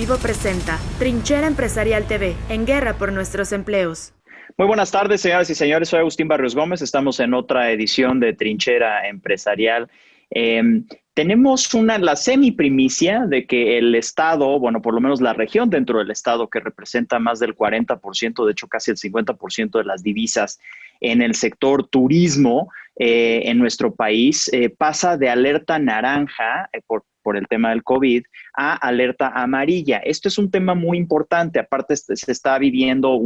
Corporativo presenta Trinchera Empresarial TV, en guerra por nuestros empleos. Muy buenas tardes, señoras y señores. Soy Agustín Barrios Gómez. Estamos en otra edición de Trinchera Empresarial. Tenemos la semiprimicia de que el Estado, bueno, por lo menos la región dentro del Estado que representa más del 40%, de hecho casi el 50% de las divisas en el sector turismo en nuestro país, pasa de alerta naranja por el tema del COVID a alerta amarilla. Esto es un tema muy importante. Aparte, se está viviendo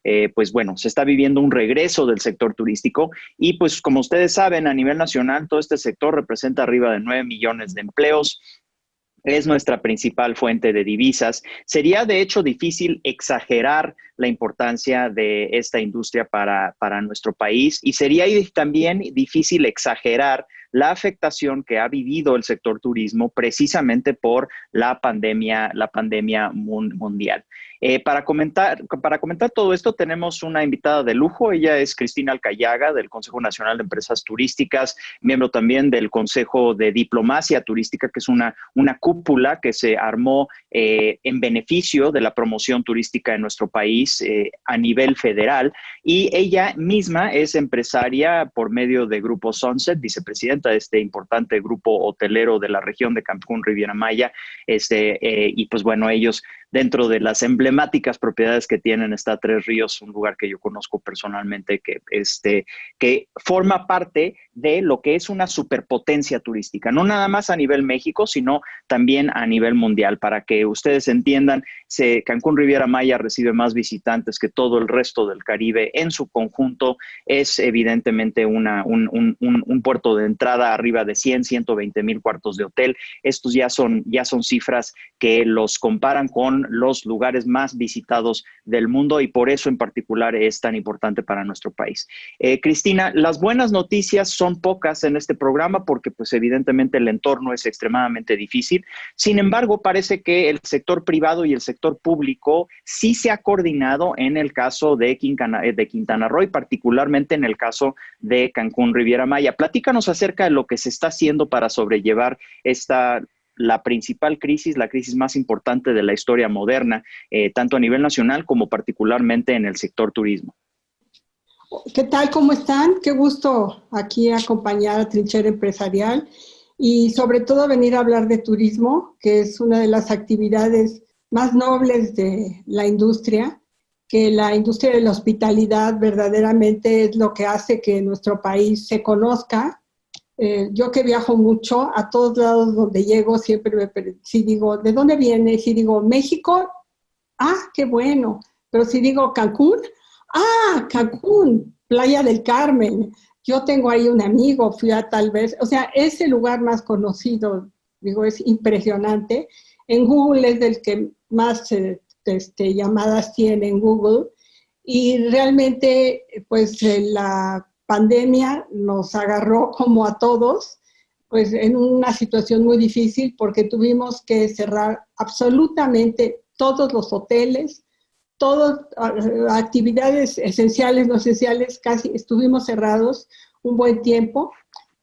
se está viviendo un regreso del sector turístico y pues como ustedes saben, a nivel nacional todo este sector representa arriba de 9 millones de empleos. Es nuestra principal fuente de divisas. Sería, de hecho, difícil exagerar la importancia de esta industria para nuestro país y sería también difícil exagerar la afectación que ha vivido el sector turismo precisamente por la pandemia mundial. Para comentar todo esto tenemos una invitada de lujo. Ella es Cristina Alcayaga del Consejo Nacional de Empresas Turísticas, miembro también del Consejo de Diplomacia Turística, que es una cúpula que se armó en beneficio de la promoción turística en nuestro país a nivel federal. Y ella misma es empresaria por medio de Grupo Sunset, vicepresidenta de este importante grupo hotelero de la región de Cancún, Riviera Maya. Y pues bueno, ellos, dentro de las emblemáticas propiedades que tienen, está Tres Ríos, un lugar que yo conozco personalmente, que forma parte de lo que es una superpotencia turística, no nada más a nivel México, sino también a nivel mundial. Para que ustedes entiendan, Cancún Riviera Maya recibe más visitantes que todo el resto del Caribe en su conjunto. Es evidentemente un puerto de entrada arriba de 120 mil cuartos de hotel. Estos ya son cifras que los comparan con los lugares más visitados del mundo y por eso en particular es tan importante para nuestro país. Cristina, las buenas noticias son pocas en este programa porque pues evidentemente el entorno es extremadamente difícil. Sin embargo, parece que el sector privado y el sector público sí se ha coordinado en el caso de Quintana Roo y particularmente en el caso de Cancún Riviera Maya. Platícanos acerca de lo que se está haciendo para sobrellevar la principal crisis, la crisis más importante de la historia moderna, tanto a nivel nacional como particularmente en el sector turismo. ¿Qué tal? ¿Cómo están? Qué gusto aquí acompañar a Trinchera Empresarial y sobre todo venir a hablar de turismo, que es una de las actividades más nobles de la industria, que la industria de la hospitalidad verdaderamente es lo que hace que nuestro país se conozca. Yo que viajo mucho, a todos lados donde llego, siempre si digo, ¿de dónde viene? Si digo, México, qué bueno. Pero si digo Cancún, Cancún, Playa del Carmen. Yo tengo ahí un amigo, fui a tal vez, o sea, es el lugar más conocido, digo, es impresionante. En Google es del que más llamadas tiene en Google. Y realmente, pues, la pandemia nos agarró como a todos, pues en una situación muy difícil porque tuvimos que cerrar absolutamente todos los hoteles, todas actividades esenciales, no esenciales, casi estuvimos cerrados un buen tiempo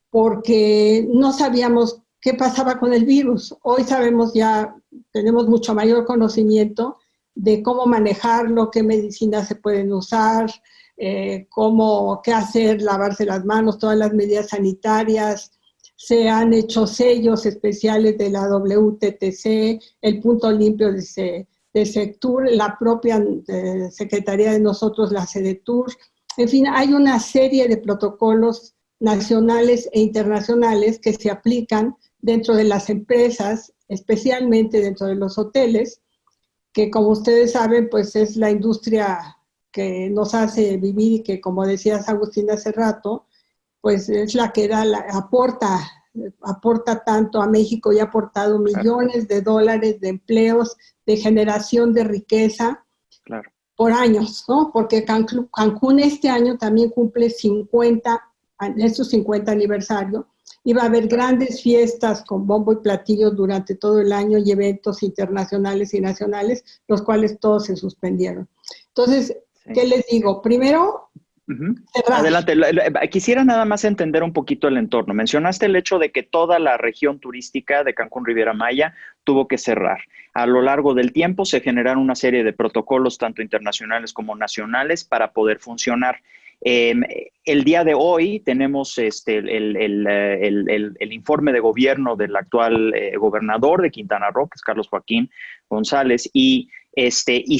porque no sabíamos qué pasaba con el virus. Hoy sabemos ya, tenemos mucho mayor conocimiento de cómo manejarlo, qué medicinas se pueden usar, qué hacer, lavarse las manos, todas las medidas sanitarias. Se han hecho sellos especiales de la WTTC, el punto limpio de Sectur, la propia Secretaría de nosotros, la Sedetur. En fin, hay una serie de protocolos nacionales e internacionales que se aplican dentro de las empresas, especialmente dentro de los hoteles, que como ustedes saben, pues es la industria que nos hace vivir y que, como decías, Agustín, hace rato, pues es la que aporta tanto a México y ha aportado millones de dólares de empleos, de generación de riqueza por años, ¿no? Porque Cancún este año también cumple su 50 aniversario y va a haber grandes fiestas con bombo y platillo durante todo el año y eventos internacionales y nacionales, los cuales todos se suspendieron. Entonces, ¿qué les digo? Primero, Adelante. Quisiera nada más entender un poquito el entorno. Mencionaste el hecho de que toda la región turística de Cancún Riviera Maya tuvo que cerrar. A lo largo del tiempo se generaron una serie de protocolos, tanto internacionales como nacionales, para poder funcionar. El día de hoy tenemos el informe de gobierno del actual gobernador de Quintana Roo, que es Carlos Joaquín González, y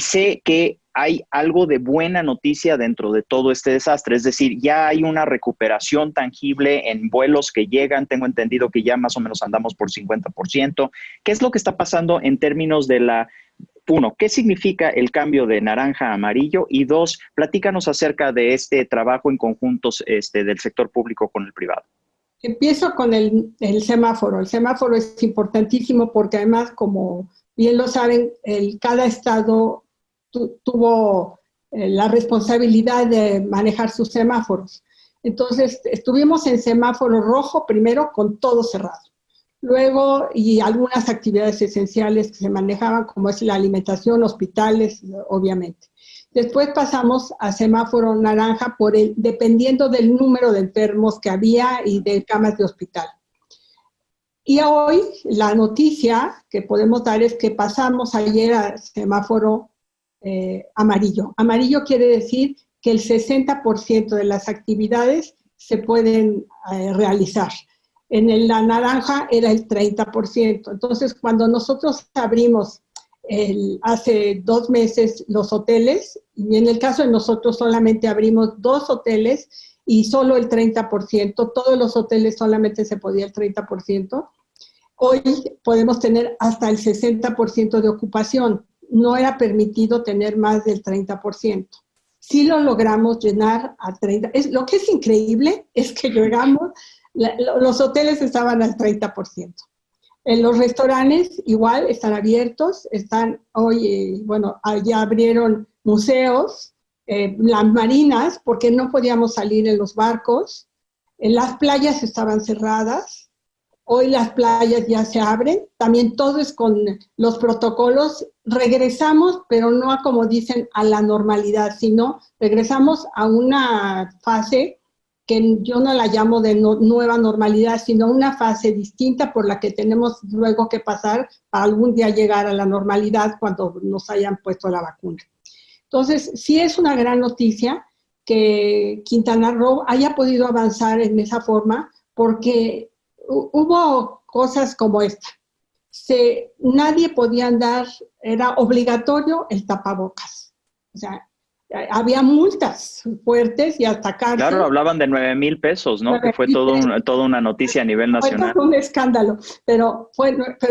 sé que hay algo de buena noticia dentro de todo este desastre, es decir, ya hay una recuperación tangible en vuelos que llegan, tengo entendido que ya más o menos andamos por 50%. ¿Qué es lo que está pasando en términos de uno, ¿qué significa el cambio de naranja a amarillo? Y dos, platícanos acerca de este trabajo en conjuntos del sector público con el privado. Empiezo con el semáforo. El semáforo es importantísimo porque además, como bien lo saben, cada estado tuvo la responsabilidad de manejar sus semáforos. Entonces, estuvimos en semáforo rojo primero con todo cerrado. Luego, y algunas actividades esenciales que se manejaban, como es la alimentación, hospitales, obviamente. Después pasamos a semáforo naranja dependiendo del número de enfermos que había y de camas de hospital. Y hoy la noticia que podemos dar es que pasamos ayer a semáforo amarillo. Amarillo quiere decir que el 60% de las actividades se pueden realizar. En la naranja era el 30%. Entonces, cuando nosotros abrimos hace 2 meses los hoteles, y en el caso de nosotros solamente abrimos 2 hoteles y solo el 30%, todos los hoteles solamente se podía el 30%, hoy podemos tener hasta el 60% de ocupación. No era permitido tener más del 30%. Sí lo logramos llenar a 30%. Lo que es increíble es que llegamos, los hoteles estaban al 30%. En los restaurantes igual están abiertos, están hoy, ya abrieron museos, las marinas, porque no podíamos salir en los barcos, las playas estaban cerradas. Hoy las playas ya se abren, también todo es con los protocolos. Regresamos, pero no a, como dicen, a la normalidad, sino regresamos a una fase que yo no la llamo de nueva normalidad, sino una fase distinta por la que tenemos luego que pasar para algún día llegar a la normalidad cuando nos hayan puesto la vacuna. Entonces, sí es una gran noticia que Quintana Roo haya podido avanzar en esa forma, porque hubo cosas como esta. Nadie podía andar, era obligatorio el tapabocas. O sea, había multas fuertes y hasta cárcel. Claro, hablaban de 9,000 pesos, ¿no? Que fue toda una noticia a nivel nacional. Fue un escándalo, pero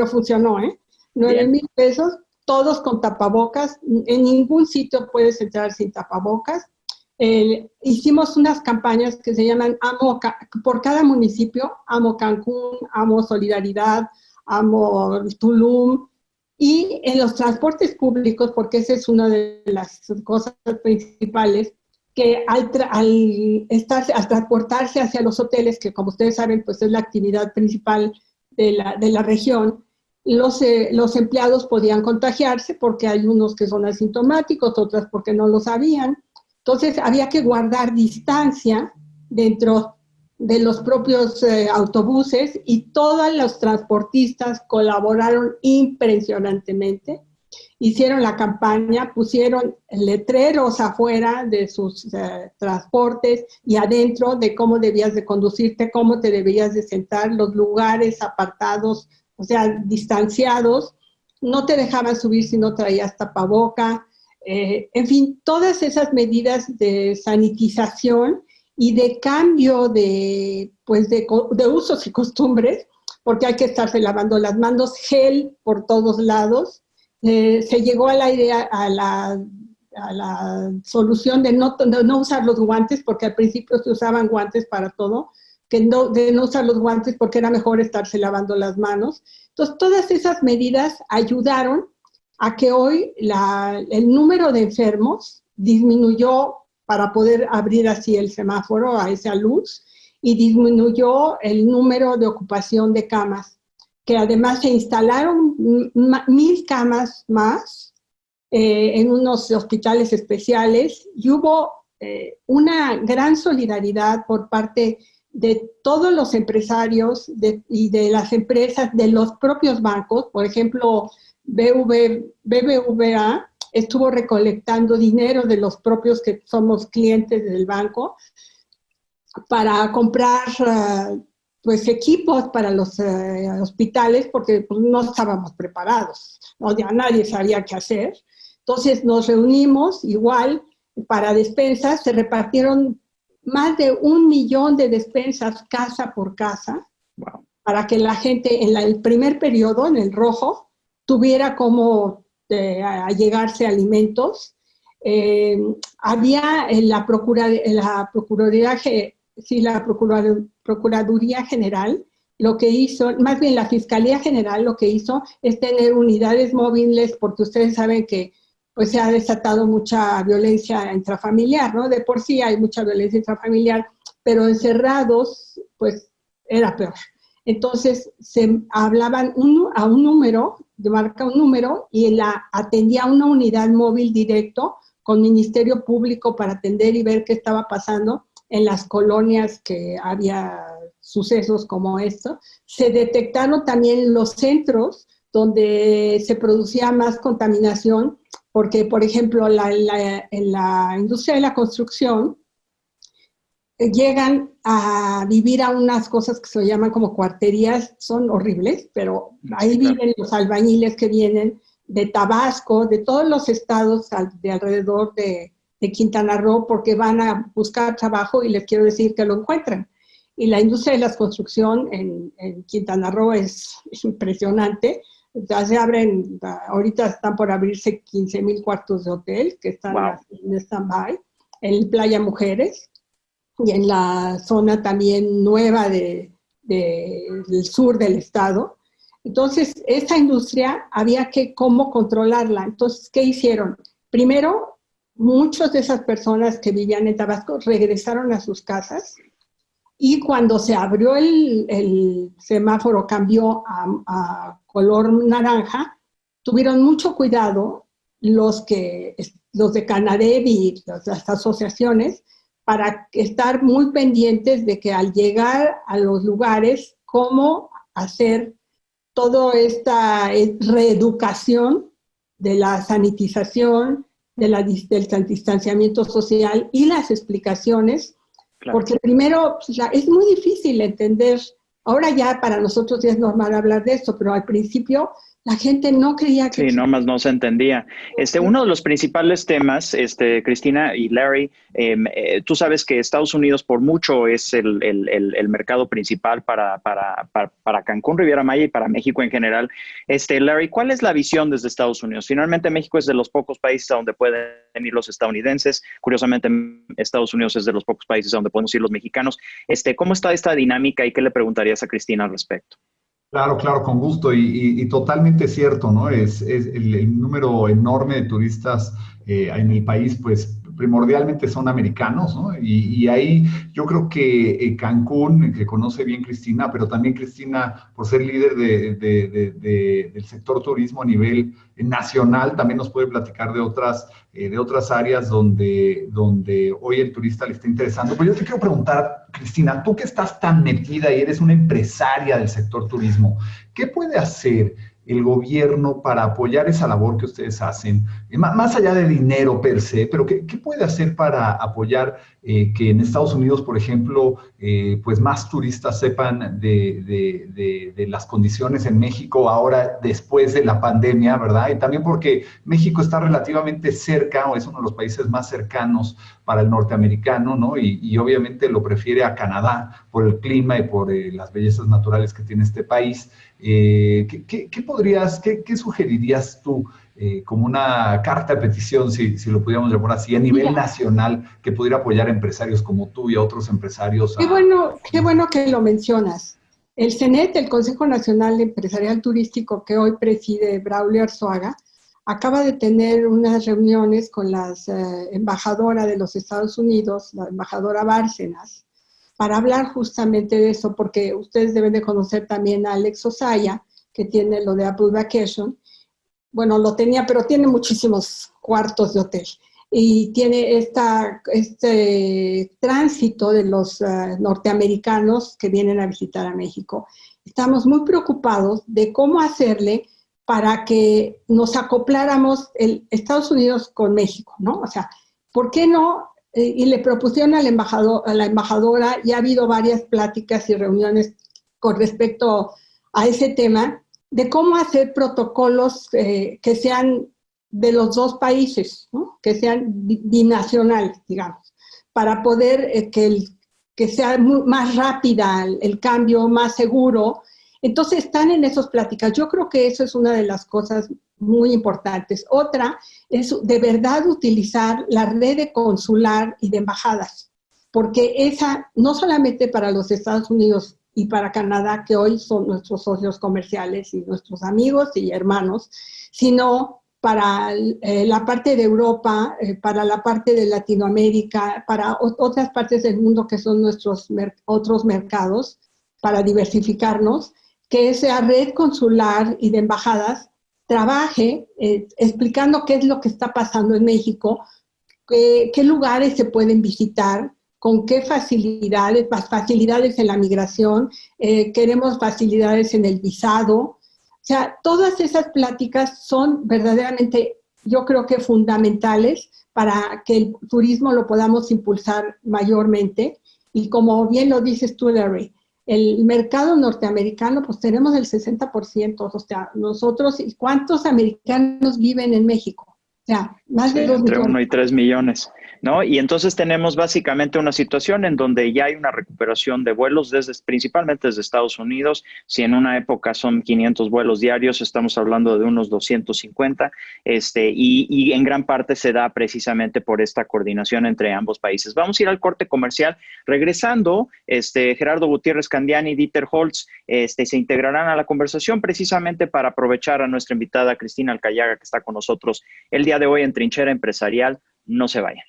funcionó, ¿eh? 9,000 pesos, todos con tapabocas. En ningún sitio puedes entrar sin tapabocas. Hicimos unas campañas que se llaman por cada municipio, Amo Cancún, Amo Solidaridad, Amo Tulum, y en los transportes públicos, porque esa es una de las cosas principales, que al transportarse hacia los hoteles, que como ustedes saben, pues es la actividad principal de la región, los empleados podían contagiarse porque hay unos que son asintomáticos, otras porque no lo sabían. Entonces, había que guardar distancia dentro de los propios autobuses y todos los transportistas colaboraron impresionantemente. Hicieron la campaña, pusieron letreros afuera de sus transportes y adentro de cómo debías de conducirte, cómo te debías de sentar, los lugares apartados, o sea, distanciados. No te dejaban subir si no traías tapaboca. En fin, todas esas medidas de sanitización y de cambio de usos y costumbres, porque hay que estarse lavando las manos, gel por todos lados. Se llegó a la idea, a la solución de no usar los guantes, porque al principio se usaban guantes para todo, de no usar los guantes porque era mejor estarse lavando las manos. Entonces, todas esas medidas ayudaron a que hoy el número de enfermos disminuyó para poder abrir así el semáforo a esa luz, y disminuyó el número de ocupación de camas, que además se instalaron 1,000 camas más en unos hospitales especiales, y hubo una gran solidaridad por parte de todos los empresarios y de las empresas, de los propios bancos. Por ejemplo, BBVA estuvo recolectando dinero de los propios que somos clientes del banco para comprar pues equipos para los hospitales, porque pues, no estábamos preparados, ¿no? Ya nadie sabía qué hacer. Entonces nos reunimos igual para despensas, se repartieron más de 1 millón de despensas casa por casa, Wow. para que la gente en el primer periodo, en el rojo, tuviera cómo allegarse alimentos. Había en la Procuraduría General, lo que hizo, más bien la Fiscalía General, lo que hizo es tener unidades móviles, porque ustedes saben que pues se ha desatado mucha violencia intrafamiliar, ¿no? De por sí hay mucha violencia intrafamiliar, pero encerrados, pues era peor. Entonces se hablaban a un número, marca un número, y atendía una unidad móvil directo con Ministerio Público para atender y ver qué estaba pasando en las colonias que había sucesos como esto. Se detectaron también los centros donde se producía más contaminación, porque, por ejemplo, en la industria de la construcción, llegan a vivir a unas cosas que se llaman como cuarterías, son horribles, pero ahí viven los albañiles que vienen de Tabasco, de todos los estados de alrededor de Quintana Roo, porque van a buscar trabajo y les quiero decir que lo encuentran. Y la industria de la construcción en Quintana Roo es impresionante. Ya se abren, ahorita están por abrirse 15,000 cuartos de hotel que están en stand-by, en Playa Mujeres y en la zona también nueva del sur del estado. Entonces, esa industria había que cómo controlarla. Entonces, ¿qué hicieron? Primero, muchas de esas personas que vivían en Tabasco regresaron a sus casas, y cuando se abrió el semáforo, cambió a color naranja, tuvieron mucho cuidado los de Canadevi y las asociaciones para estar muy pendientes de que al llegar a los lugares, cómo hacer toda esta reeducación de la sanitización, del distanciamiento social y las explicaciones. Claro. Porque primero es muy difícil entender, ahora ya para nosotros ya es normal hablar de esto, pero al principio la gente no creía que... Sí, nomás no se entendía. Uno de los principales temas, Cristina y Larry, tú sabes que Estados Unidos por mucho es el mercado principal para Cancún, Riviera Maya y para México en general. Larry, ¿cuál es la visión desde Estados Unidos? Finalmente México es de los pocos países a donde pueden ir los estadounidenses. Curiosamente Estados Unidos es de los pocos países a donde podemos ir los mexicanos. ¿Cómo está esta dinámica y qué le preguntarías a Cristina al respecto? Claro, claro, con gusto y totalmente cierto, ¿no? Es el número enorme de turistas en el país, pues primordialmente son americanos, ¿no? Y ahí yo creo que Cancún, que conoce bien Cristina, pero también Cristina, por ser líder del sector turismo a nivel nacional, también nos puede platicar de otras áreas donde hoy el turista le está interesando. Pero yo te quiero preguntar, Cristina, tú que estás tan metida y eres una empresaria del sector turismo, ¿qué puede hacer el gobierno para apoyar esa labor que ustedes hacen? Más allá de dinero per se, pero ¿qué puede hacer para apoyar que en Estados Unidos, por ejemplo, pues más turistas sepan de las condiciones en México ahora después de la pandemia, ¿verdad? Y también porque México está relativamente cerca, o es uno de los países más cercanos para el norteamericano, ¿no? Y obviamente lo prefiere a Canadá por el clima y por las bellezas naturales que tiene este país. ¿Qué sugerirías tú como una carta de petición, si lo pudiéramos llamar así, a nivel nacional, que pudiera apoyar a empresarios como tú y a otros empresarios? Qué bueno que lo mencionas. El CENET, el Consejo Nacional Empresarial Turístico, que hoy preside Braulio Arzuaga, acaba de tener unas reuniones con la embajadora de los Estados Unidos, la embajadora Bárcenas, para hablar justamente de eso, porque ustedes deben de conocer también a Alex Osaya, que tiene lo de Apple Vacation. Bueno, lo tenía, pero tiene muchísimos cuartos de hotel. y tiene este tránsito de los norteamericanos que vienen a visitar a México. Estamos muy preocupados de cómo hacerle para que nos acopláramos Estados Unidos con México, ¿no? O sea, ¿por qué no? Y le propusieron a la embajadora, y ha habido varias pláticas y reuniones con respecto a ese tema, de cómo hacer protocolos que sean de los dos países, ¿no? Que sean binacionales, digamos, para poder que sea más rápida el cambio, más seguro. Entonces están en esas pláticas. Yo creo que eso es una de las cosas muy importantes. Otra es de verdad utilizar la red de consular y de embajadas, porque esa no solamente para los Estados Unidos y para Canadá, que hoy son nuestros socios comerciales y nuestros amigos y hermanos, sino para la parte de Europa, para la parte de Latinoamérica, para otras partes del mundo que son nuestros otros mercados, para diversificarnos, que esa red consular y de embajadas trabaje explicando qué es lo que está pasando en México, qué lugares se pueden visitar, con qué facilidades, facilidades en la migración, queremos facilidades en el visado. O sea, todas esas pláticas son verdaderamente, yo creo que fundamentales para que el turismo lo podamos impulsar mayormente. Y como bien lo dices tú, Larry, el mercado norteamericano, pues tenemos el 60%, o sea, nosotros, ¿cuántos americanos viven en México? O sea, más de 2 entre millones. 1 y 3 millones, ¿no? Y entonces tenemos básicamente una situación en donde ya hay una recuperación de vuelos principalmente desde Estados Unidos. Si en una época son 500 vuelos diarios, estamos hablando de unos 250, y en gran parte se da precisamente por esta coordinación entre ambos países. Vamos a ir al corte comercial. Regresando, Gerardo Gutiérrez Candiani y Dieter Holtz se integrarán a la conversación precisamente para aprovechar a nuestra invitada Cristina Alcayaga, que está con nosotros el día de hoy en Trinchera Empresarial. No se vayan.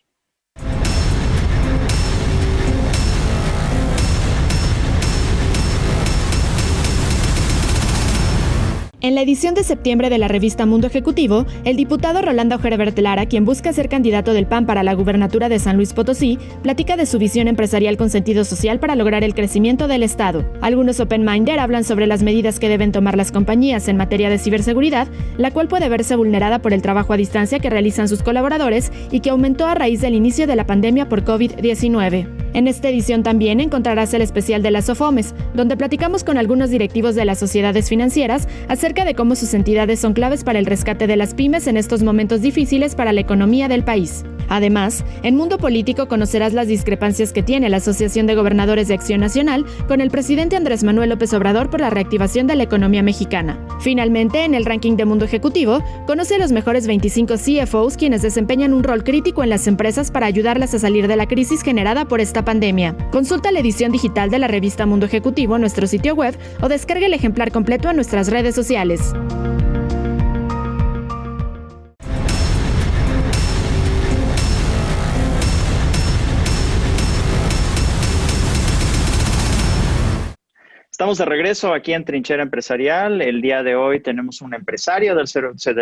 En la edición de septiembre de la revista Mundo Ejecutivo, el diputado Rolando Herbert Lara, quien busca ser candidato del PAN para la gubernatura de San Luis Potosí, platica de su visión empresarial con sentido social para lograr el crecimiento del Estado. Algunos open-minded hablan sobre las medidas que deben tomar las compañías en materia de ciberseguridad, la cual puede verse vulnerada por el trabajo a distancia que realizan sus colaboradores y que aumentó a raíz del inicio de la pandemia por COVID-19. En esta edición también encontrarás el especial de las SOFOMES, donde platicamos con algunos directivos de las sociedades financieras acerca de cómo sus entidades son claves para el rescate de las pymes en estos momentos difíciles para la economía del país. Además, en Mundo Político conocerás las discrepancias que tiene la Asociación de Gobernadores de Acción Nacional con el presidente Andrés Manuel López Obrador por la reactivación de la economía mexicana. Finalmente, en el ranking de Mundo Ejecutivo, conoce los mejores 25 CFOs quienes desempeñan un rol crítico en las empresas para ayudarlas a salir de la crisis generada por esta pandemia. Consulta la edición digital de la revista Mundo Ejecutivo en nuestro sitio web o descarga el ejemplar completo en nuestras redes sociales. Estamos de regreso aquí en Trinchera Empresarial. El día de hoy tenemos un empresario del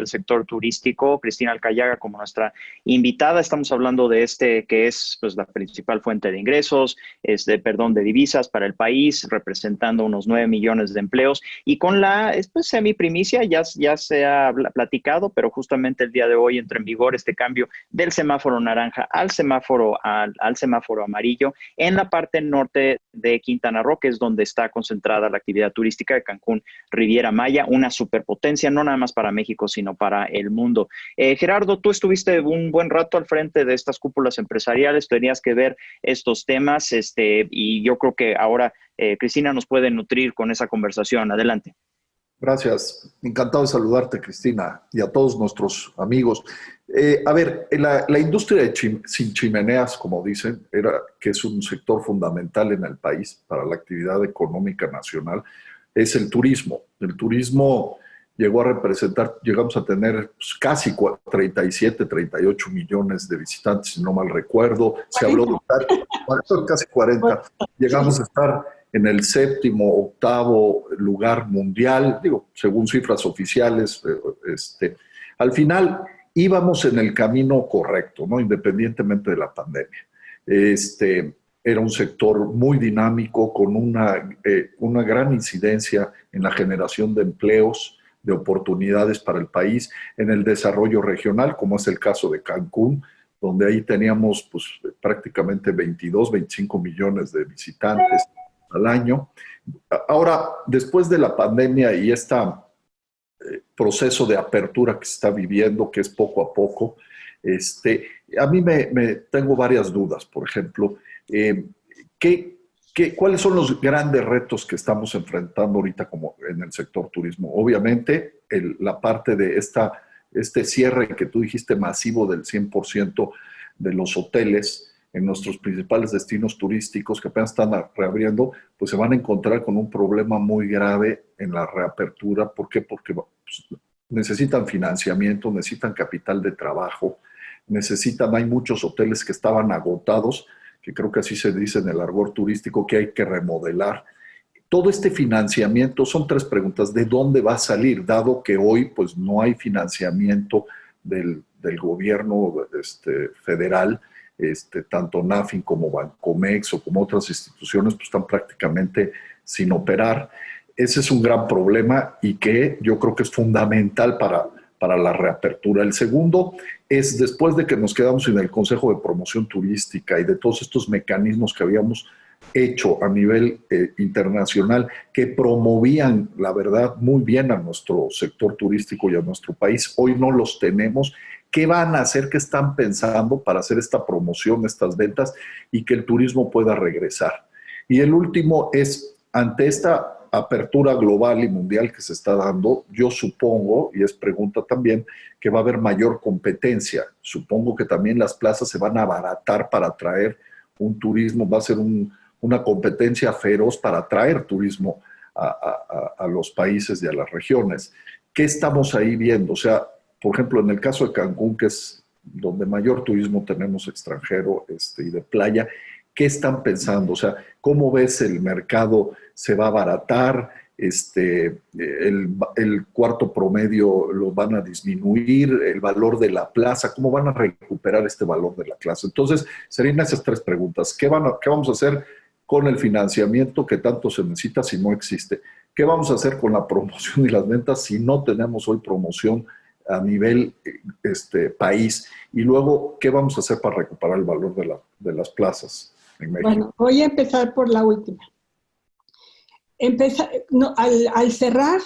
sector turístico, Cristina Alcayaga, como nuestra invitada. Estamos hablando de que es pues, la principal fuente de ingresos, de divisas para el país, representando unos 9 millones de empleos. Y con la semiprimicia ya se ha platicado, pero justamente el día de hoy entra en vigor este cambio del semáforo naranja al semáforo amarillo en la parte norte de Quintana Roo, que es donde está concentrada la actividad turística de Cancún, Riviera Maya, una superpotencia, no nada más para México, sino para el mundo. Gerardo, tú estuviste un buen rato al frente de estas cúpulas empresariales, tenías que ver estos temas, y yo creo que ahora Cristina nos puede nutrir con esa conversación. Adelante. Gracias. Encantado de saludarte, Cristina, y a todos nuestros amigos. A ver, la industria sin chimeneas, como dicen, que es un sector fundamental en el país para la actividad económica nacional, es el turismo. El turismo llegamos a tener casi 37, 38 millones de visitantes, si no mal recuerdo. Se habló de casi 40. Llegamos a estar en el 7º, 8º lugar mundial, según cifras oficiales. Al final, íbamos en el camino correcto, ¿no? Independientemente de la pandemia. Era un sector muy dinámico, con una gran incidencia en la generación de empleos, de oportunidades para el país, en el desarrollo regional, como es el caso de Cancún, donde ahí teníamos pues, prácticamente 22, 25 millones de visitantes al año. Ahora, después de la pandemia y este proceso de apertura que se está viviendo, que es poco a poco, a mí tengo varias dudas. Por ejemplo, ¿cuáles son los grandes retos que estamos enfrentando ahorita como en el sector turismo? Obviamente, la parte de este cierre que tú dijiste masivo del 100% de los hoteles en nuestros principales destinos turísticos que apenas están reabriendo, pues se van a encontrar con un problema muy grave en la reapertura. ¿Por qué? Porque pues, necesitan financiamiento, necesitan capital de trabajo, hay muchos hoteles que estaban agotados, que creo que así se dice en el argot turístico, que hay que remodelar. Todo este financiamiento, son 3 preguntas, ¿de dónde va a salir? Dado que hoy pues, no hay financiamiento del gobierno federal, tanto NAFIN como Bancomex o como otras instituciones pues, están prácticamente sin operar. Ese es un gran problema y que yo creo que es fundamental para la reapertura. El segundo es, después de que nos quedamos sin el Consejo de Promoción Turística y de todos estos mecanismos que habíamos hecho a nivel internacional, que promovían, la verdad, muy bien a nuestro sector turístico y a nuestro país, hoy no los tenemos. ¿Qué van a hacer? ¿Qué están pensando para hacer esta promoción, estas ventas y que el turismo pueda regresar? Y el último es, ante esta apertura global y mundial que se está dando, yo supongo, y es pregunta también, que va a haber mayor competencia. Supongo que también las plazas se van a abaratar para atraer un turismo, va a ser una competencia feroz para atraer turismo a los países y a las regiones. ¿Qué estamos ahí viendo? O sea, por ejemplo, en el caso de Cancún, que es donde mayor turismo tenemos extranjero y de playa, ¿qué están pensando? O sea, ¿cómo ves el mercado? ¿Se va a abaratar? El cuarto promedio lo van a disminuir, el valor de la plaza, ¿cómo van a recuperar este valor de la plaza? Entonces, serían esas 3 preguntas. ¿Qué vamos a hacer con el financiamiento que tanto se necesita si no existe? ¿Qué vamos a hacer con la promoción y las ventas si no tenemos hoy promoción a nivel país? Y luego, ¿qué vamos a hacer para recuperar el valor de las plazas en México? Bueno, voy a empezar por la última. Al cerrar,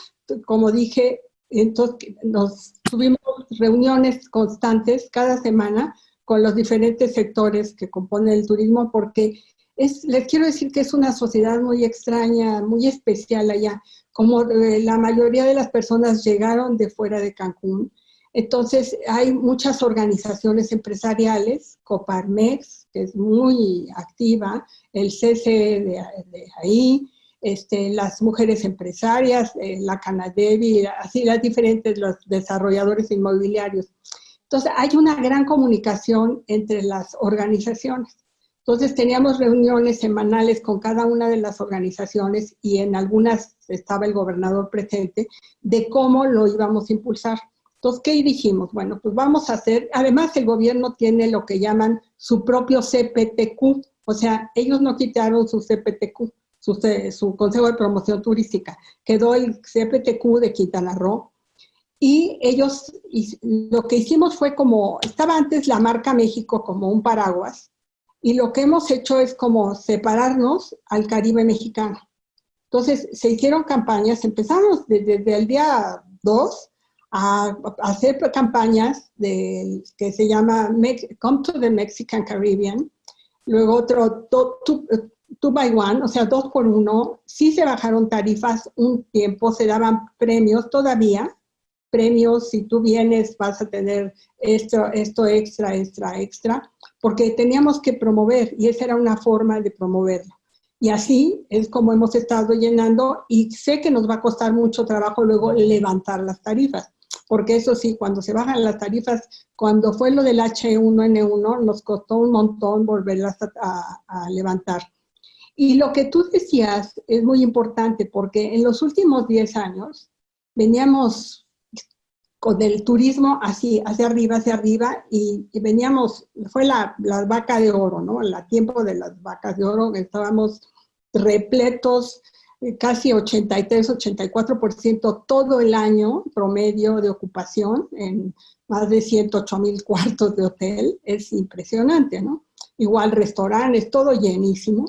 como dije, entonces tuvimos reuniones constantes cada semana con los diferentes sectores que componen el turismo, porque les quiero decir que es una sociedad muy extraña, muy especial allá. Como la mayoría de las personas llegaron de fuera de Cancún, entonces hay muchas organizaciones empresariales, Coparmex, que es muy activa, el CCE de ahí, las mujeres empresarias, la Canadevi, así los desarrolladores inmobiliarios. Entonces, hay una gran comunicación entre las organizaciones. Entonces, teníamos reuniones semanales con cada una de las organizaciones y en algunas estaba el gobernador presente, de cómo lo íbamos a impulsar. Entonces, ¿qué dijimos? Bueno, pues vamos a hacer, además el gobierno tiene lo que llaman su propio CPTQ, o sea, ellos no quitaron su CPTQ, su Consejo de Promoción Turística, quedó el CPTQ de Quintana Roo, y lo que hicimos fue como, estaba antes la marca México como un paraguas, y lo que hemos hecho es como separarnos al Caribe mexicano. Entonces, se hicieron campañas, empezamos desde el día 2 a hacer campañas que se llama Come to the Mexican Caribbean, luego otro 2 by 1, o sea, 2 por 1, sí se bajaron tarifas un tiempo, se daban premios todavía, premios, si tú vienes vas a tener esto extra, porque teníamos que promover y esa era una forma de promoverlo. Y así es como hemos estado llenando y sé que nos va a costar mucho trabajo luego levantar las tarifas, porque eso sí, cuando se bajan las tarifas, cuando fue lo del H1N1, nos costó un montón volverlas a levantar. Y lo que tú decías es muy importante porque en los últimos 10 años veníamos con el turismo así, hacia arriba, y veníamos, fue la vaca de oro, ¿no? El tiempo de las vacas de oro, estábamos repletos, casi 83-84% todo el año promedio de ocupación en más de 108,000 cuartos de hotel. Es impresionante, ¿no? Igual restaurantes, todo llenísimo,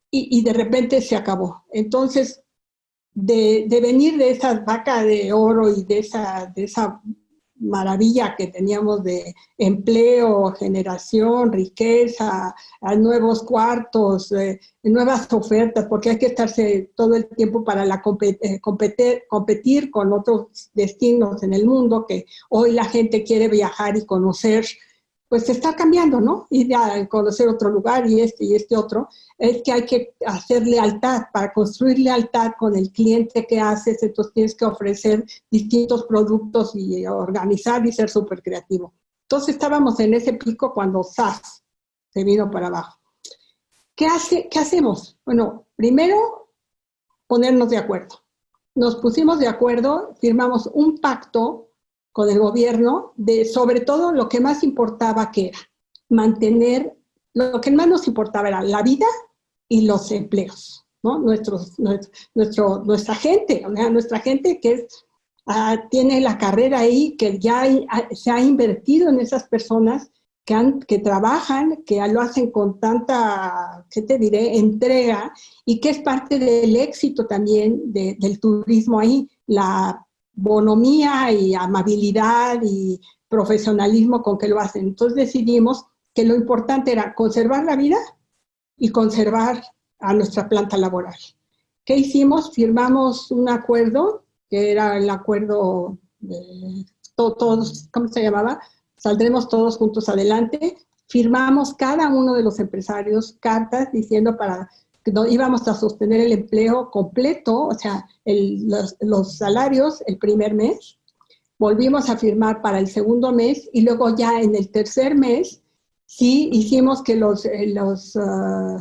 y de repente se acabó. Entonces, de venir de esa vaca de oro y de esa maravilla que teníamos de empleo, generación, riqueza, a nuevos cuartos, nuevas ofertas, porque hay que estarse todo el tiempo para competir con otros destinos en el mundo, que hoy la gente quiere viajar y conocer, pues se está cambiando, ¿no? Ir a conocer otro lugar y este otro. Es que hay que hacer lealtad, para construir lealtad con el cliente que haces, entonces tienes que ofrecer distintos productos y organizar y ser súper creativo. Entonces estábamos en ese pico cuando ¡zas! Se vino para abajo. ¿Qué hacemos? Bueno, primero ponernos de acuerdo. Nos pusimos de acuerdo, firmamos un pacto con el gobierno de, sobre todo, lo que más importaba que era mantener, lo que más nos importaba era la vida y los empleos, ¿no? Nuestra gente, o sea, nuestra gente que tiene la carrera ahí, que ya se ha invertido en esas personas que trabajan, que lo hacen con tanta, ¿qué te diré?, entrega, y que es parte del éxito también del turismo ahí, la bonomía y amabilidad y profesionalismo con que lo hacen. Entonces decidimos que lo importante era conservar la vida y conservar a nuestra planta laboral. ¿Qué hicimos? Firmamos un acuerdo, que era el acuerdo de todos, ¿cómo se llamaba? Saldremos todos juntos adelante. Firmamos cada uno de los empresarios cartas diciendo que íbamos a sostener el empleo completo, o sea, los salarios el primer mes. Volvimos a firmar para el segundo mes y luego ya en el tercer mes sí hicimos que los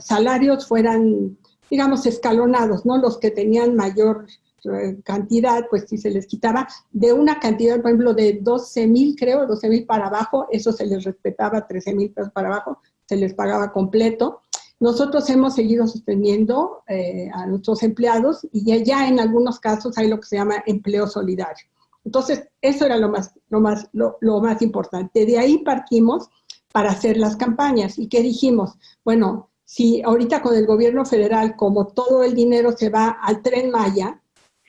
salarios fueran, digamos, escalonados, ¿no? Los que tenían mayor cantidad, pues si se les quitaba de una cantidad, por ejemplo, de 12,000, creo, 12,000 para abajo, eso se les respetaba, 13,000 pesos para abajo, se les pagaba completo. Nosotros hemos seguido sosteniendo a nuestros empleados y ya en algunos casos hay lo que se llama empleo solidario. Entonces, eso era lo más importante. De ahí partimos para hacer las campañas. ¿Y qué dijimos? Bueno, si ahorita con el gobierno federal, como todo el dinero se va al Tren Maya,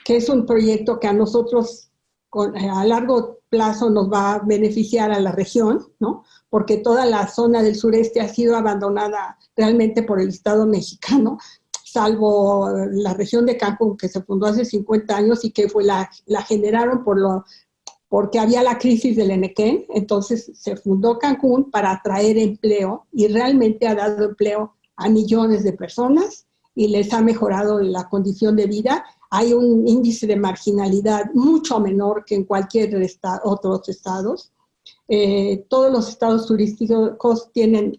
que es un proyecto que a nosotros a largo plazo nos va a beneficiar a la región, ¿no? Porque toda la zona del sureste ha sido abandonada realmente por el Estado mexicano, salvo la región de Cancún, que se fundó hace 50 años y que la generaron porque había la crisis del Enequén. Entonces se fundó Cancún para atraer empleo y realmente ha dado empleo a millones de personas y les ha mejorado la condición de vida. Hay un índice de marginalidad mucho menor que en cualquier otros estados. Todos los estados turísticos tienen,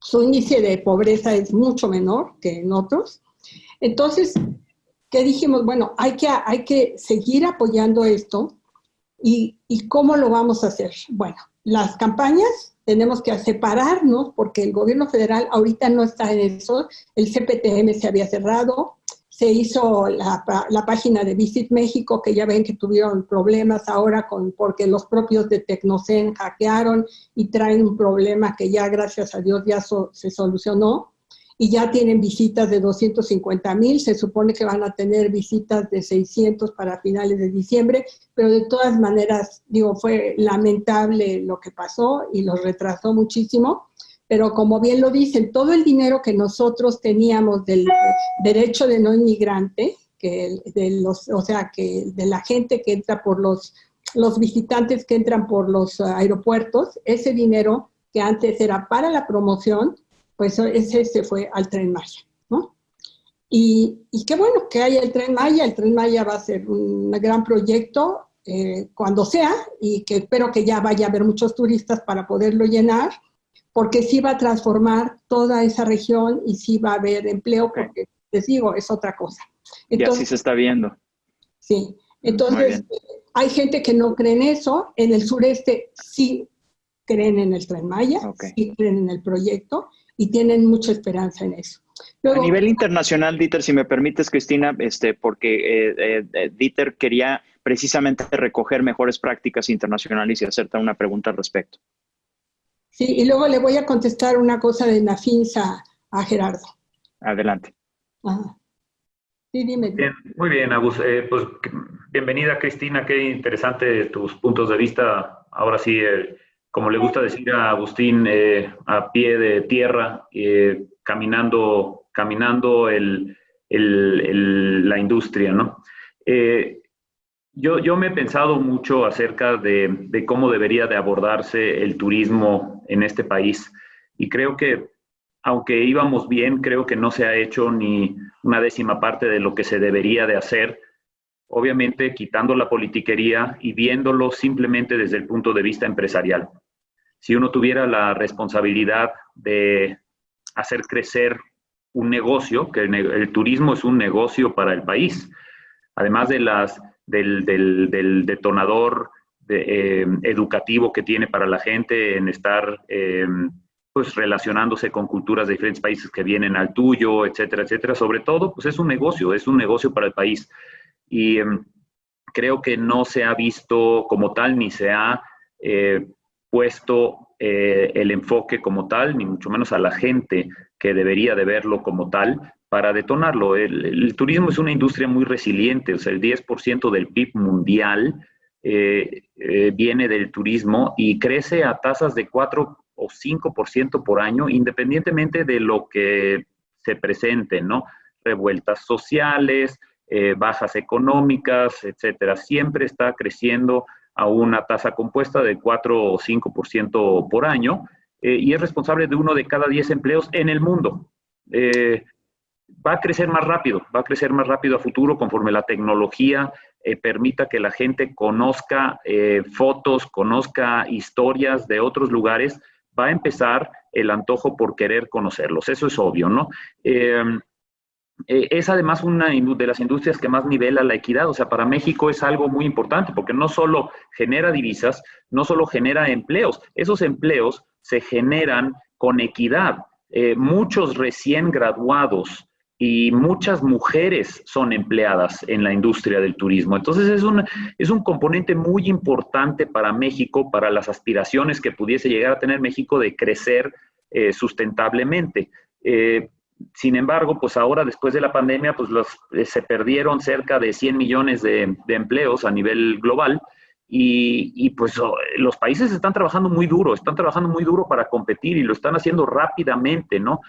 su índice de pobreza es mucho menor que en otros. Entonces, ¿qué dijimos? Bueno, hay que seguir apoyando esto. ¿Y cómo lo vamos a hacer? Bueno, las campañas tenemos que separarnos porque el gobierno federal ahorita no está en eso. El CPTM se había cerrado. Se hizo la página de Visit México, que ya ven que tuvieron problemas ahora porque los propios de Tecnocen hackearon y traen un problema que ya, gracias a Dios, ya se solucionó. Y ya tienen visitas de 250,000, se supone que van a tener visitas de 600 para finales de diciembre, pero de todas maneras, digo, fue lamentable lo que pasó y los retrasó muchísimo. Pero como bien lo dicen, todo el dinero que nosotros teníamos del derecho de no inmigrante, que de la gente que entra por los visitantes que entran por los aeropuertos, ese dinero que antes era para la promoción, pues ese se fue al Tren Maya, ¿no? Y qué bueno que haya el Tren Maya va a ser un gran proyecto cuando sea, y que espero que ya vaya a haber muchos turistas para poderlo llenar, porque sí va a transformar toda esa región y sí va a haber empleo, porque les digo, es otra cosa. Entonces, y así se está viendo. Sí, entonces Hay gente que no cree en eso. En el sureste sí creen en el Tren Maya, sí creen en el proyecto y tienen mucha esperanza en eso. Luego, a nivel internacional, Dieter, si me permites, Cristina, porque Dieter quería precisamente recoger mejores prácticas internacionales y hacerte una pregunta al respecto. Sí, y luego le voy a contestar una cosa de Nafinsa a Gerardo. Adelante. Ajá. Sí, dime. Bien, muy bien, Agus. Pues bienvenida, Cristina. Qué interesante tus puntos de vista. Ahora sí, como le gusta decir a Agustín, a pie de tierra, caminando la industria, ¿no? Yo me he pensado mucho acerca de cómo debería de abordarse el turismo en este país y creo que aunque íbamos bien, creo que no se ha hecho ni una décima parte de lo que se debería de hacer, obviamente quitando la politiquería y viéndolo simplemente desde el punto de vista empresarial. Si uno tuviera la responsabilidad de hacer crecer un negocio, que el turismo es un negocio para el país, además del detonador educativo que tiene para la gente en estar pues relacionándose con culturas de diferentes países que vienen al tuyo, etcétera, etcétera. Sobre todo, pues es un negocio para el país. Y creo que no se ha visto como tal, ni se ha puesto el enfoque como tal, ni mucho menos a la gente que debería de verlo como tal, para detonarlo. El turismo es una industria muy resiliente, o sea, el 10% del PIB mundial viene del turismo y crece a tasas de 4 o 5% por año, independientemente de lo que se presente, ¿no? Revueltas sociales, bajas económicas, etcétera. Siempre está creciendo a una tasa compuesta de 4 o 5% por año y es responsable de 1 de cada 10 empleos en el mundo. Va a crecer más rápido a futuro conforme la tecnología permita que la gente conozca fotos, conozca historias de otros lugares. Va a empezar el antojo por querer conocerlos, eso es obvio, ¿no? Es además una de las industrias que más nivela la equidad, o sea, para México es algo muy importante porque no solo genera divisas, no solo genera empleos, esos empleos se generan con equidad. Muchos recién graduados y muchas mujeres son empleadas en la industria del turismo. Entonces es un componente muy importante para México, para las aspiraciones que pudiese llegar a tener México de crecer sustentablemente. Sin embargo, pues ahora después de la pandemia, pues se perdieron cerca de 100 millones de empleos a nivel global y pues los países están trabajando muy duro para competir y lo están haciendo rápidamente, ¿no?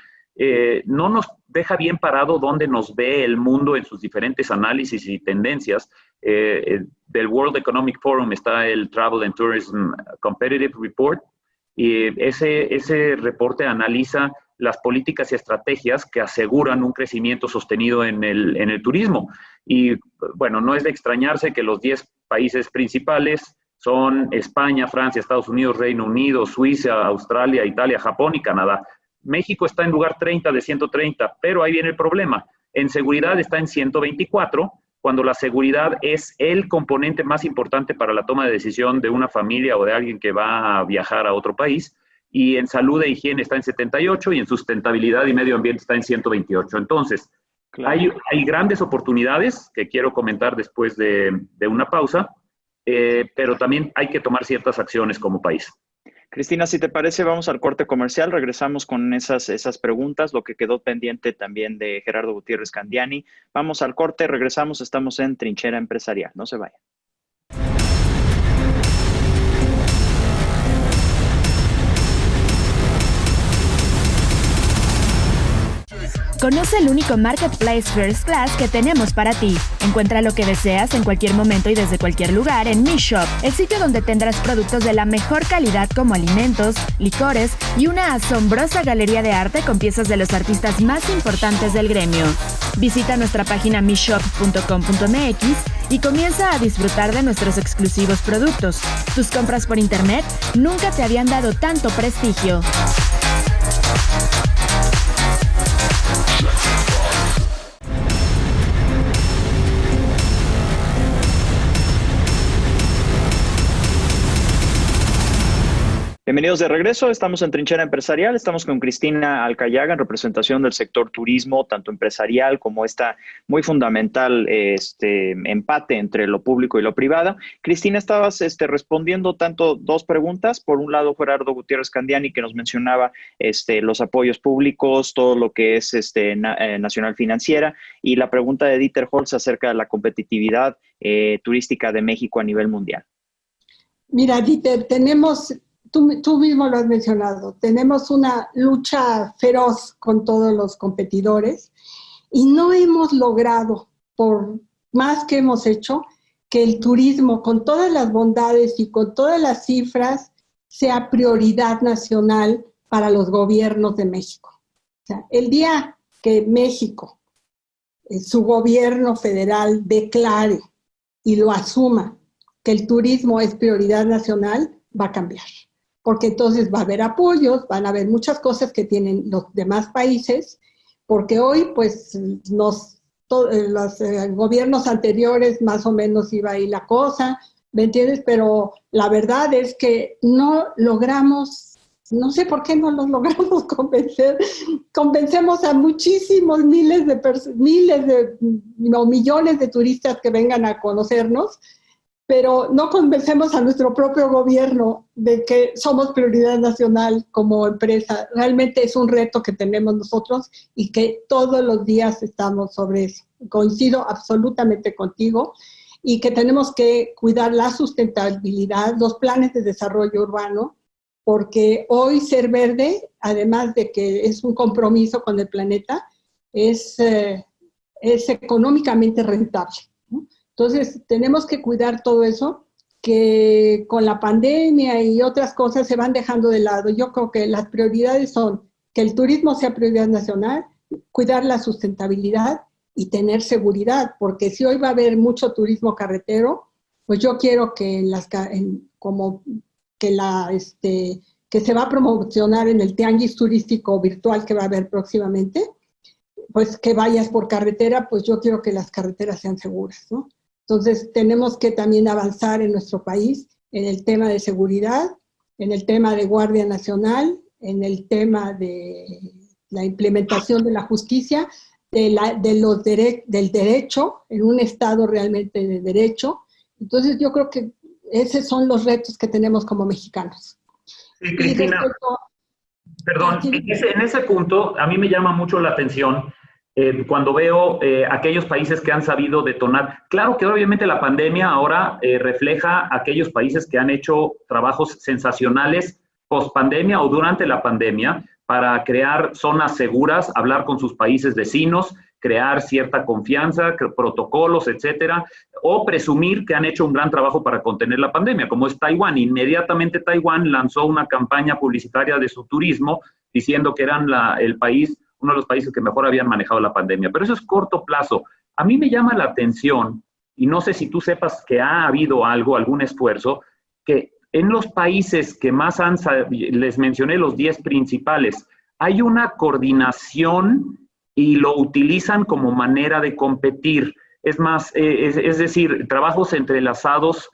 No nos deja bien parado donde nos ve el mundo en sus diferentes análisis y tendencias. Del World Economic Forum está el Travel and Tourism Competitive Report y ese reporte analiza las políticas y estrategias que aseguran un crecimiento sostenido en el turismo. Y bueno, no es de extrañarse que los 10 países principales son España, Francia, Estados Unidos, Reino Unido, Suiza, Australia, Italia, Japón y Canadá. México está en lugar 30 de 130, pero ahí viene el problema. En seguridad está en 124, cuando la seguridad es el componente más importante para la toma de decisión de una familia o de alguien que va a viajar a otro país. Y en salud e higiene está en 78 y en sustentabilidad y medio ambiente está en 128. Entonces, claro, hay grandes oportunidades que quiero comentar después de una pausa, pero también hay que tomar ciertas acciones como país. Cristina, si te parece, vamos al corte comercial, regresamos con esas preguntas, lo que quedó pendiente también de Gerardo Gutiérrez Candiani. Vamos al corte, regresamos, estamos en Trinchera Empresarial, no se vayan. Conoce el único Marketplace First Class que tenemos para ti. Encuentra lo que deseas en cualquier momento y desde cualquier lugar en Mi Shop, el sitio donde tendrás productos de la mejor calidad como alimentos, licores y una asombrosa galería de arte con piezas de los artistas más importantes del gremio. Visita nuestra página mishop.com.mx y comienza a disfrutar de nuestros exclusivos productos. Tus compras por internet nunca te habían dado tanto prestigio. Bienvenidos de regreso. Estamos en Trinchera Empresarial. Estamos con Cristina Alcayaga en representación del sector turismo, tanto empresarial como esta muy fundamental empate entre lo público y lo privado. Cristina, estabas respondiendo dos preguntas. Por un lado, Gerardo Gutiérrez Candiani, que nos mencionaba los apoyos públicos, todo lo que es Nacional Financiera, y la pregunta de Dieter Holz acerca de la competitividad turística de México a nivel mundial. Mira, Dieter, tú mismo lo has mencionado, tenemos una lucha feroz con todos los competidores y no hemos logrado, por más que hemos hecho, que el turismo, con todas las bondades y con todas las cifras, sea prioridad nacional para los gobiernos de México. O sea, el día que México, su gobierno federal, declare y lo asuma que el turismo es prioridad nacional, va a cambiar. Porque entonces va a haber apoyos, van a haber muchas cosas que tienen los demás países, porque hoy pues los gobiernos anteriores más o menos iba ahí la cosa, ¿me entiendes? Pero la verdad es que no logramos, no sé por qué no los logramos convencer, convencemos a muchísimos millones de turistas que vengan a conocernos, pero no convencemos a nuestro propio gobierno de que somos prioridad nacional como empresa. Realmente es un reto que tenemos nosotros y que todos los días estamos sobre eso. Coincido absolutamente contigo y que tenemos que cuidar la sustentabilidad, los planes de desarrollo urbano, porque hoy ser verde, además de que es un compromiso con el planeta, es económicamente rentable, ¿no? Entonces, tenemos que cuidar todo eso, que con la pandemia y otras cosas se van dejando de lado. Yo creo que las prioridades son que el turismo sea prioridad nacional, cuidar la sustentabilidad y tener seguridad, porque si hoy va a haber mucho turismo carretero, pues yo quiero que que se va a promocionar en el tianguis turístico virtual que va a haber próximamente, pues que vayas por carretera, pues yo quiero que las carreteras sean seguras, ¿no? Entonces, tenemos que también avanzar en nuestro país en el tema de seguridad, en el tema de Guardia Nacional, en el tema de la implementación de la justicia, del derecho, en un Estado realmente de derecho. Entonces, yo creo que esos son los retos que tenemos como mexicanos. Sí, Cristina, perdón, en ese punto a mí me llama mucho la atención cuando veo aquellos países que han sabido detonar. Claro que obviamente la pandemia ahora refleja aquellos países que han hecho trabajos sensacionales post-pandemia o durante la pandemia para crear zonas seguras, hablar con sus países vecinos, crear cierta confianza, protocolos, etcétera, o presumir que han hecho un gran trabajo para contener la pandemia, como es Taiwán. Inmediatamente Taiwán lanzó una campaña publicitaria de su turismo diciendo que eran uno de los países que mejor habían manejado la pandemia. Pero eso es corto plazo. A mí me llama la atención, y no sé si tú sepas que ha habido algún esfuerzo, que en los países que más les mencioné los 10 principales, hay una coordinación y lo utilizan como manera de competir. Es más, es decir, trabajos entrelazados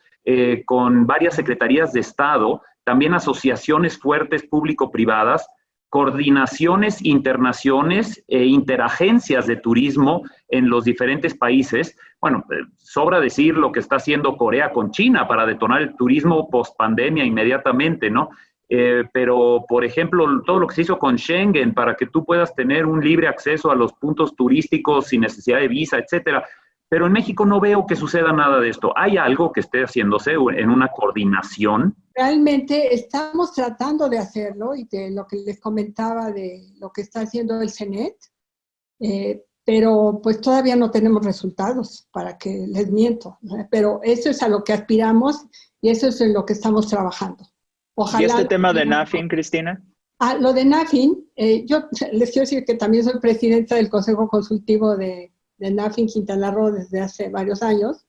con varias secretarías de Estado, también asociaciones fuertes público-privadas, coordinaciones, internaciones e interagencias de turismo en los diferentes países. Bueno, sobra decir lo que está haciendo Corea con China para detonar el turismo post-pandemia inmediatamente, ¿no? Pero, por ejemplo, todo lo que se hizo con Schengen para que tú puedas tener un libre acceso a los puntos turísticos sin necesidad de visa, etcétera. Pero en México no veo que suceda nada de esto. ¿Hay algo que esté haciéndose en una coordinación? Realmente estamos tratando de hacerlo y de lo que les comentaba de lo que está haciendo el CENET, pero pues todavía no tenemos resultados, para que les miento, ¿no? Pero eso es a lo que aspiramos y eso es en lo que estamos trabajando. Ojalá. ¿Y este tema de NAFIN, Cristina? Lo de NAFIN, yo les quiero decir que también soy presidenta del Consejo Consultivo de NAFIN Quintana Roo desde hace varios años,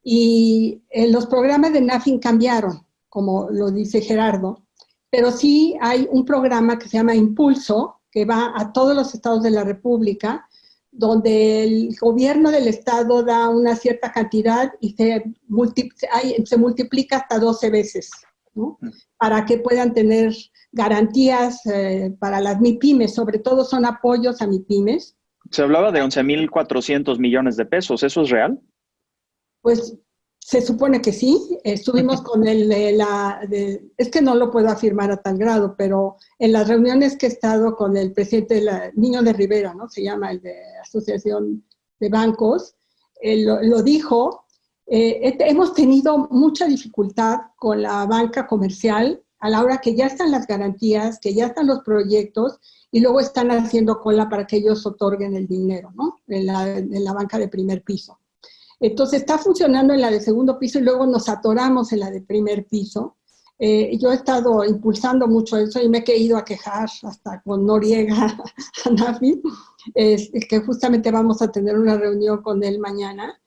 y los programas de NAFIN cambiaron, como lo dice Gerardo, pero sí hay un programa que se llama Impulso, que va a todos los estados de la República, donde el gobierno del estado da una cierta cantidad y se multiplica hasta 12 veces ¿no? Para que puedan tener garantías para las MIPYMES, sobre todo son apoyos a MIPYMES. Se hablaba de 11,400 millones de pesos, ¿eso es real? Pues se supone que sí. Estuvimos con es que no lo puedo afirmar a tal grado, pero en las reuniones que he estado con el presidente Niño de Rivera, ¿no? Se llama, el de Asociación de Bancos, lo dijo. Hemos tenido mucha dificultad con la banca comercial a la hora que ya están las garantías, que ya están los proyectos, y luego están haciendo cola para que ellos otorguen el dinero, ¿no? En la banca de primer piso. Entonces está funcionando en la de segundo piso y luego nos atoramos en la de primer piso. Yo he estado impulsando mucho eso y me he ido a quejar hasta con Noriega, a Nafi, que justamente vamos a tener una reunión con él mañana,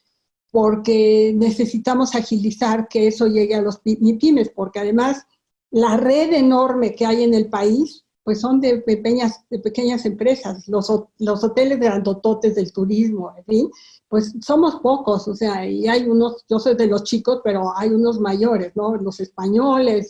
porque necesitamos agilizar que eso llegue a los MIPYMES, porque además la red enorme que hay en el país, pues son de pequeñas empresas, los hoteles grandototes del turismo, en fin, pues somos pocos, o sea, y hay unos, yo soy de los chicos, pero hay unos mayores, ¿no? Los españoles,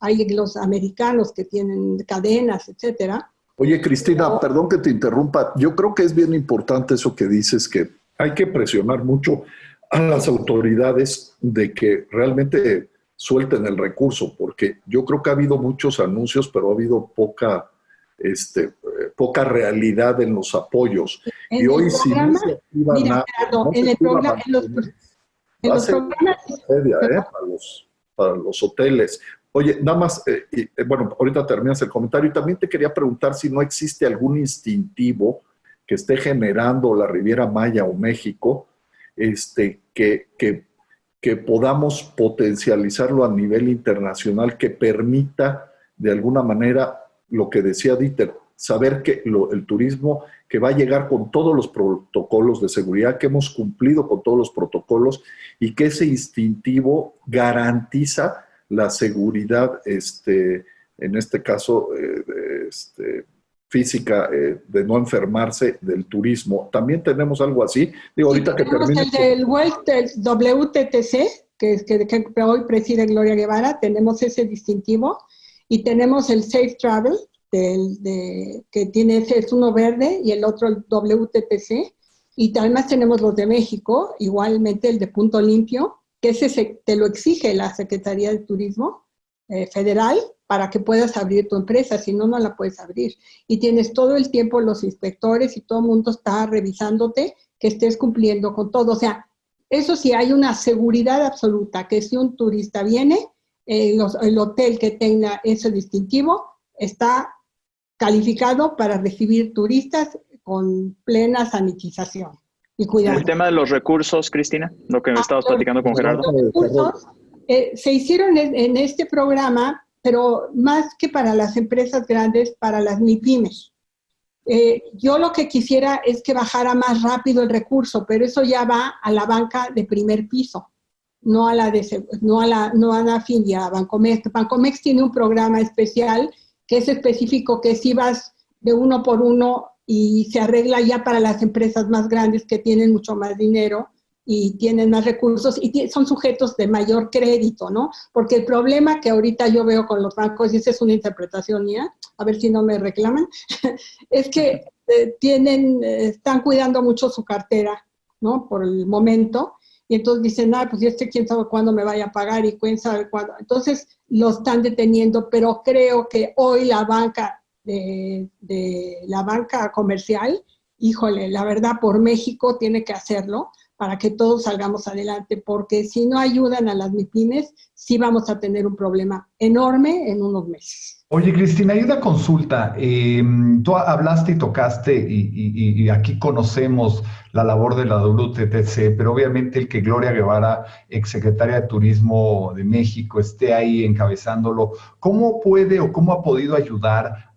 hay los americanos que tienen cadenas, etcétera. Oye, Cristina, perdón que te interrumpa, yo creo que es bien importante eso que dices, que hay que presionar mucho a las autoridades de que realmente suelten el recurso, porque yo creo que ha habido muchos anuncios, pero ha habido poca realidad en los apoyos. En hoy el programa, mira, en los programas... para los hoteles. Oye, nada más, bueno, ahorita terminas el comentario, y también te quería preguntar si no existe algún instintivo que esté generando la Riviera Maya o México, que podamos potencializarlo a nivel internacional, que permita de alguna manera lo que decía Dieter, saber que el turismo que va a llegar con todos los protocolos de seguridad, que hemos cumplido con todos los protocolos y que ese instintivo garantiza la seguridad, en este caso, física, de no enfermarse del turismo. También tenemos algo así. Digo, ahorita que termine. El WTTC, que hoy preside Gloria Guevara, tenemos ese distintivo, y tenemos el Safe Travel, que tiene es uno verde y el otro el WTTC, y además tenemos los de México, igualmente el de Punto Limpio, que ese te lo exige la Secretaría de Turismo Federal, para que puedas abrir tu empresa, si no, no la puedes abrir. Y tienes todo el tiempo los inspectores y todo el mundo está revisándote que estés cumpliendo con todo. O sea, eso sí, hay una seguridad absoluta, que si un turista viene, el hotel que tenga ese distintivo está calificado para recibir turistas con plena sanitización y cuidado. El tema de los recursos, Cristina, lo que me estabas platicando con Gerardo. Los recursos se hicieron en este programa, pero más que para las empresas grandes, para las MIPYMES. Yo lo que quisiera es que bajara más rápido el recurso, pero eso ya va a la banca de primer piso, no a Nafin y a Bancomex. Bancomex tiene un programa especial que es específico, que si vas de uno por uno y se arregla ya para las empresas más grandes que tienen mucho más dinero y tienen más recursos y son sujetos de mayor crédito, ¿no? Porque el problema que ahorita yo veo con los bancos, y esa es una interpretación mía, a ver si no me reclaman, es que están cuidando mucho su cartera, ¿no? Por el momento, y entonces dicen, pues quién sabe cuándo me vaya a pagar y quién sabe cuándo. Entonces lo están deteniendo, pero creo que hoy la banca la banca comercial, híjole, la verdad por México tiene que hacerlo para que todos salgamos adelante, porque si no ayudan a las MIPYMES, sí vamos a tener un problema enorme en unos meses. Oye, Cristina, hay una consulta. Tú hablaste y tocaste, y aquí conocemos la labor de la WTTC, pero obviamente el que Gloria Guevara, exsecretaria de Turismo de México, esté ahí encabezándolo, ¿cómo puede o cómo ha podido ayudar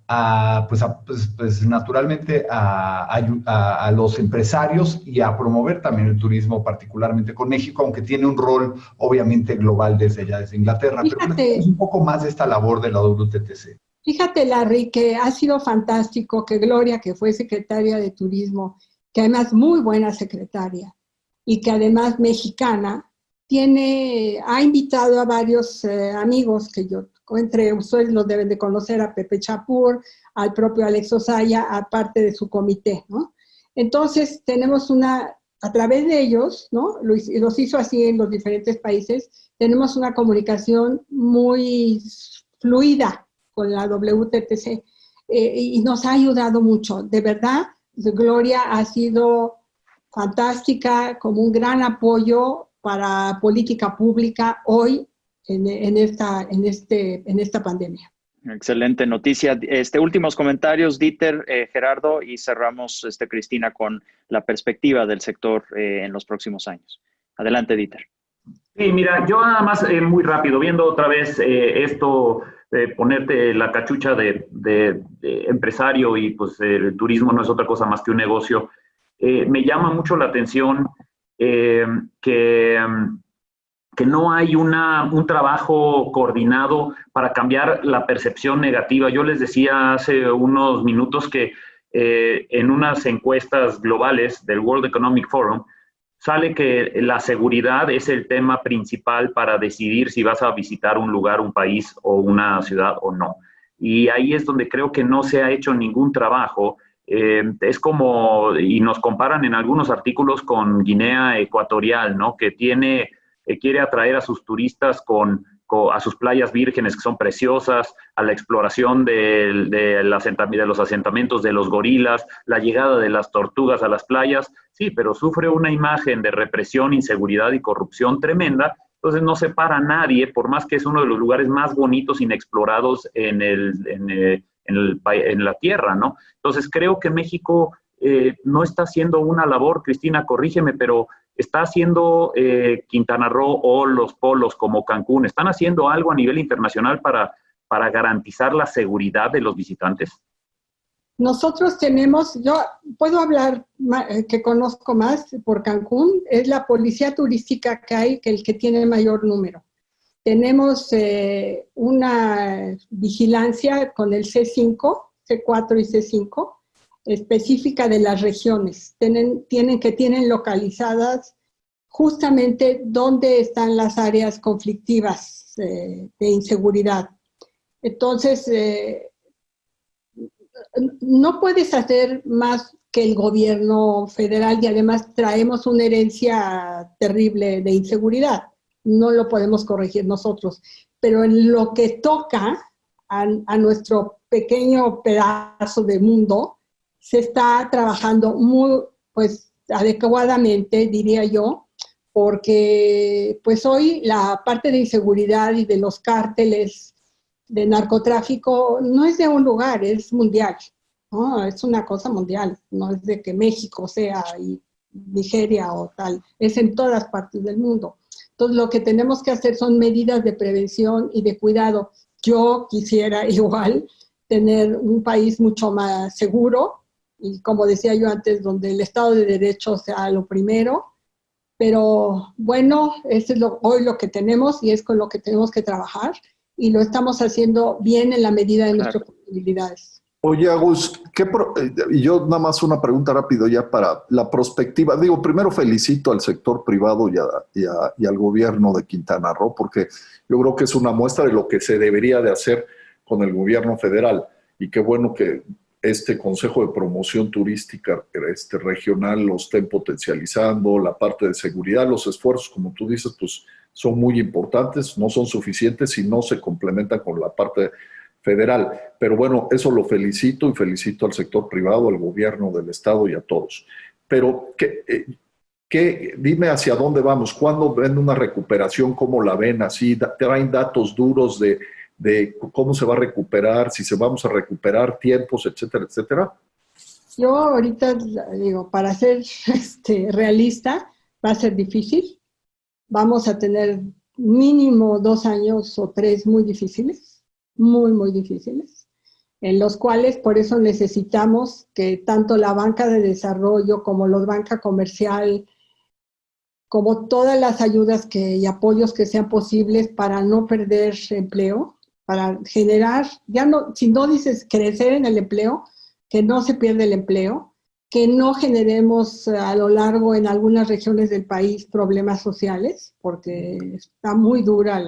naturalmente a los empresarios y a promover también el turismo, particularmente con México, aunque tiene un rol obviamente global desde Inglaterra? Fíjate, pero es un poco más de esta labor de la WTTC. Fíjate, Larry, que ha sido fantástico que Gloria, que fue secretaria de Turismo, que además muy buena secretaria, y que además mexicana, ha invitado a varios amigos que yo, entre ustedes los deben de conocer, a Pepe Chapur, al propio Alex Osaya, aparte de su comité, ¿no? Entonces, tenemos a través de ellos, ¿no? Los hizo así en los diferentes países, tenemos una comunicación muy fluida con la WTTC y nos ha ayudado mucho. De verdad, Gloria ha sido fantástica, como un gran apoyo para política pública hoy en esta pandemia. Excelente noticia. Últimos comentarios, Dieter, Gerardo, y cerramos, Cristina, con la perspectiva del sector en los próximos años. Adelante, Dieter. Sí, mira, yo nada más muy rápido, viendo otra vez esto, ponerte la cachucha de empresario y pues el turismo no es otra cosa más que un negocio. Me llama mucho la atención que no hay un trabajo coordinado para cambiar la percepción negativa. Yo les decía hace unos minutos que en unas encuestas globales del World Economic Forum sale que la seguridad es el tema principal para decidir si vas a visitar un lugar, un país o una ciudad o no. Y ahí es donde creo que no se ha hecho ningún trabajo. Es como, y nos comparan en algunos artículos con Guinea Ecuatorial, ¿no? Que quiere atraer a sus turistas a sus playas vírgenes, que son preciosas, a la exploración de los asentamientos de los gorilas, la llegada de las tortugas a las playas, sí, pero sufre una imagen de represión, inseguridad y corrupción tremenda. Entonces no se para nadie, por más que es uno de los lugares más bonitos, inexplorados en la tierra, ¿no? Entonces creo que México no está haciendo una labor, Cristina, corrígeme, pero está haciendo Quintana Roo o los polos como Cancún, ¿están haciendo algo a nivel internacional para garantizar la seguridad de los visitantes? Nosotros yo puedo hablar que conozco más por Cancún, es la policía turística que hay, el que tiene mayor número. Tenemos una vigilancia con el C5, C4 y C5, específica de las regiones. Tienen localizadas justamente dónde están las áreas conflictivas de inseguridad. Entonces, no puedes hacer más que el gobierno federal y además traemos una herencia terrible de inseguridad. No lo podemos corregir nosotros. Pero en lo que toca a nuestro pequeño pedazo de mundo, se está trabajando muy, pues, adecuadamente, diría yo, porque pues hoy la parte de inseguridad y de los cárteles de narcotráfico no es de un lugar, es mundial, ¿no? Es una cosa mundial, no es de que México sea y Nigeria o tal, es en todas partes del mundo. Entonces lo que tenemos que hacer son medidas de prevención y de cuidado. Yo quisiera igual tener un país mucho más seguro, y como decía yo antes, donde el Estado de Derecho sea lo primero, pero bueno, eso es hoy lo que tenemos y es con lo que tenemos que trabajar y lo estamos haciendo bien en la medida de nuestras posibilidades. Oye, Agus, y yo nada más una pregunta rápido ya para la prospectiva. Digo, primero felicito al sector privado y al gobierno de Quintana Roo, porque yo creo que es una muestra de lo que se debería de hacer con el gobierno federal. Y qué bueno que este Consejo de Promoción Turística regional lo estén potencializando, la parte de seguridad, los esfuerzos, como tú dices, pues son muy importantes, no son suficientes y no se complementan con la parte federal. Pero bueno, eso lo felicito y felicito al sector privado, al gobierno del estado y a todos. Pero dime hacia dónde vamos, ¿cuándo ven una recuperación? ¿Cómo la ven? ¿Así traen datos duros de cómo se va a recuperar, si se vamos a recuperar tiempos, etcétera, etcétera? Yo ahorita digo, para ser realista, va a ser difícil. Vamos a tener mínimo 2 años o 3 muy difíciles, muy, muy difíciles, en los cuales por eso necesitamos que tanto la banca de desarrollo como la banca comercial, como todas las ayudas y apoyos que sean posibles para no perder empleo, para generar, si no dices crecer en el empleo, que no se pierda el empleo, que no generemos a lo largo en algunas regiones del país problemas sociales, porque está muy dura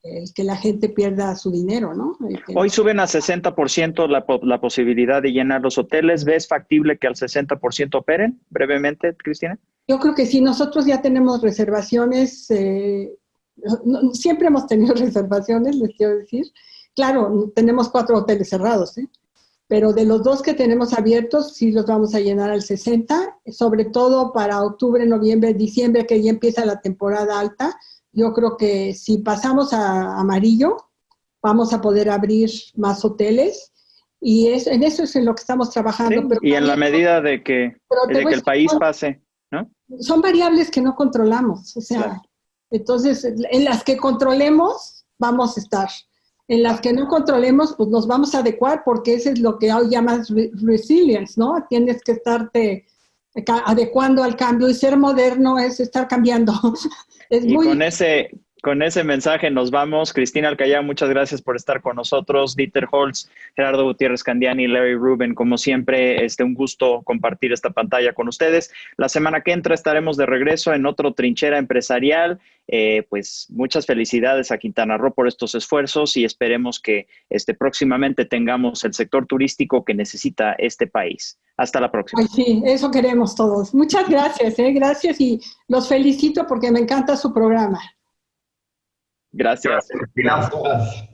el que la gente pierda su dinero, ¿no? Hoy suben a 60% la posibilidad de llenar los hoteles. ¿Ves factible que al 60% operen? Brevemente, Cristina. Yo creo que sí, nosotros ya tenemos reservaciones, siempre hemos tenido reservaciones, les quiero decir. Claro, tenemos 4 hoteles cerrados, pero de los 2 que tenemos abiertos, sí los vamos a llenar al 60%, sobre todo para octubre, noviembre, diciembre, que ya empieza la temporada alta. Yo creo que si pasamos a amarillo, vamos a poder abrir más hoteles y en eso es en lo que estamos trabajando. Sí, pero y en la medida de que el país pase, ¿no? Son variables que no controlamos, o sea, claro. Entonces, en las que controlemos, vamos a estar. En las que no controlemos, pues nos vamos a adecuar porque eso es lo que hoy llamas resilience, ¿no? Tienes que estarte adecuando al cambio y ser moderno es estar cambiando. Con ese mensaje nos vamos. Cristina Alcayá, muchas gracias por estar con nosotros. Dieter Holtz, Gerardo Gutiérrez Candiani, Larry Rubin, como siempre, un gusto compartir esta pantalla con ustedes. La semana que entra estaremos de regreso en otro Trinchera Empresarial. Pues muchas felicidades a Quintana Roo por estos esfuerzos y esperemos que próximamente tengamos el sector turístico que necesita este país. Hasta la próxima. Ay, sí, eso queremos todos. Muchas gracias, gracias y los felicito porque me encanta su programa. Gracias. Gracias.